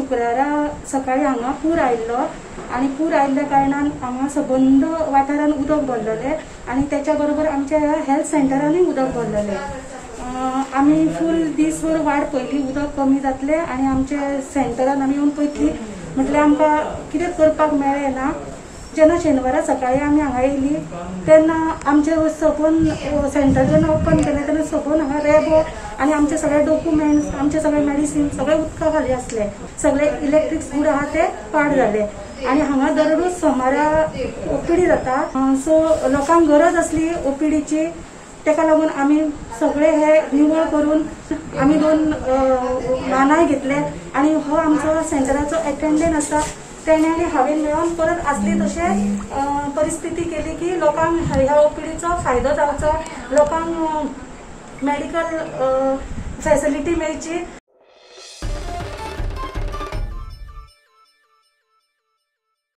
शुक्रारा सकाळी हांगा पूर आयिल्लो आणि पूर आयिल्ल्या कारणान हांगा सबंद वाठारान उदक भरलेले आणि त्याच्या बरोबर आमच्या हेल्थ सेंटरानूय उदक भरलेले। आम्ही फुल दिसभर वाट पयली उदक कमी जातले आणि आमच्या सेंटरान आम्ही येवन पळयतली म्हटल्यार आमकां कितें करपाक मेळ्ळें ना। जेन्ना शेनवारा सकाळी आमी हांगा येयली तेन्ना आमचे सकून सेंटर जेन्ना ओपन केलें तेन्ना सकून हांगा रेबो आणि आमचे सगळे डॉक्युमेंट्स आमचे सगळे मेडिसिन सगळे उदका खाली आसले। सगळे इलेक्ट्रिक्स गुड आहा ते पाड झाले आणि हांगा दररोज सोमारा ओपीडी जाता। सो लोकांक गरज आसली ओपीडीची तेका लागून आमी सगळे हे निवळ करून आमी 2 मानाय घेतले आणि हो आमचो सेंटराचो अटेंडंट आसा तेणे आनी हांवें मेळोन परत आसली तशें परिस्थिती केली की लोकांक ह्या ओपीडीचो फायदो जावचो, लोकांक मेडिकल फॅसिलिटी मेळची।